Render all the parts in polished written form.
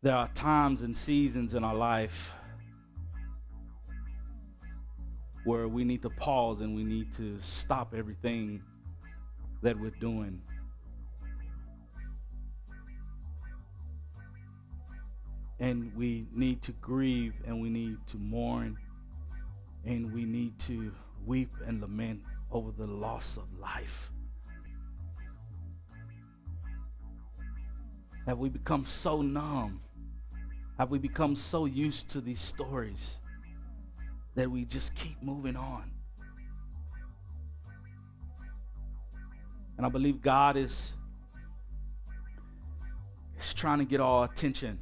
There are times and seasons in our life where we need to pause and we need to stop everything that we're doing. And we need to grieve and we need to mourn and we need to weep and lament over the loss of life. Have we become so numb? Have we become so used to these stories that we just keep moving on? And I believe God is trying to get our attention.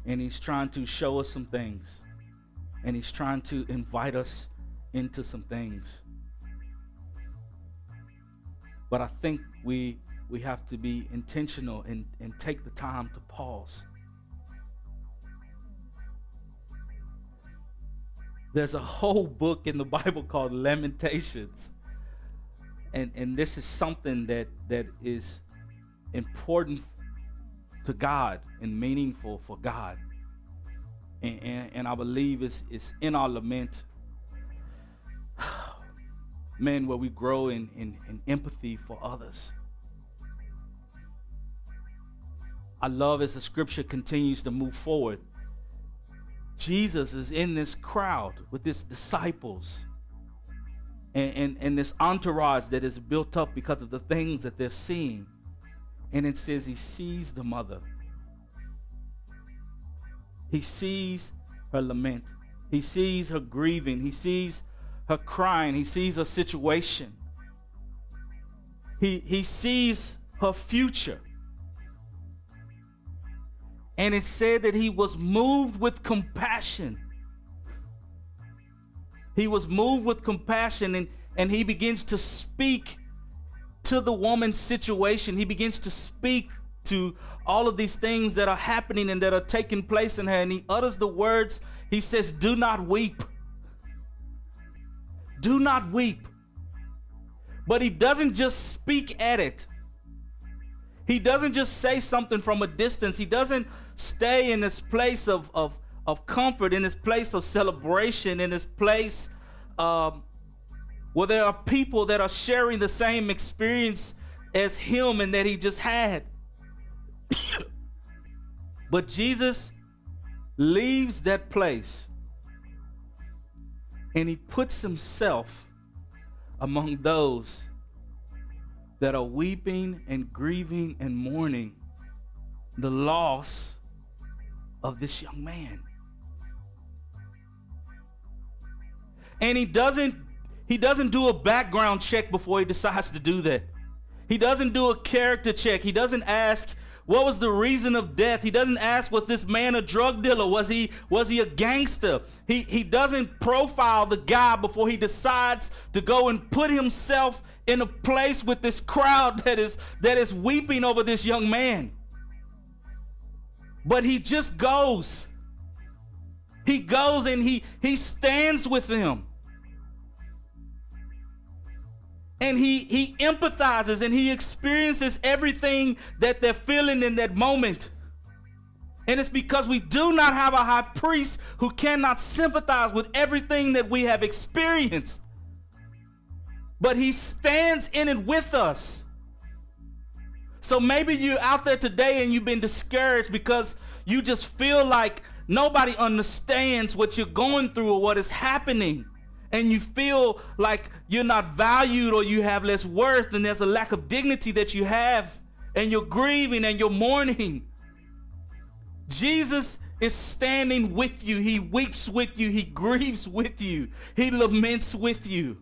And he's trying to show us some things. And he's trying to invite us into some things. But I think we have to be intentional and take the time to pause. There's a whole book in the Bible called Lamentations. And this is something that is important to God and meaningful for God. And I believe it's in our lament, man, where we grow in empathy for others. I love as the scripture continues to move forward. Jesus is in this crowd with his disciples and this entourage that is built up because of the things that they're seeing. And it says he sees the mother. He sees her lament. He sees her grieving. He sees her crying. He sees her situation. He sees her future. And it said that he was moved with compassion. He was moved with compassion, and he begins to speak to the woman's situation. He begins to speak to all of these things that are happening and that are taking place in her. And he utters the words, he says, "Do not weep. Do not weep." But he doesn't just speak at it. He doesn't just say something from a distance. He doesn't stay in this place of comfort, in this place of celebration, in this place where there are people that are sharing the same experience as him and that he just had. But Jesus leaves that place and he puts himself among those that are weeping and grieving and mourning the loss of this young man. And he doesn't do a background check before he decides to do that. He doesn't do a character check. He doesn't ask, what was the reason of death? He doesn't ask, was this man a drug dealer? Was he a gangster? He doesn't profile the guy before he decides to go and put himself in a place with this crowd that is weeping over this young man. But he just goes. He goes and he stands with them. And he empathizes and he experiences everything that they're feeling in that moment. And it's because we do not have a high priest who cannot sympathize with everything that we have experienced. But he stands in it with us. So maybe you're out there today and you've been discouraged because you just feel like nobody understands what you're going through or what is happening. And you feel like you're not valued or you have less worth and there's a lack of dignity that you have and you're grieving and you're mourning. Jesus is standing with you. He weeps with you. He grieves with you. He laments with you.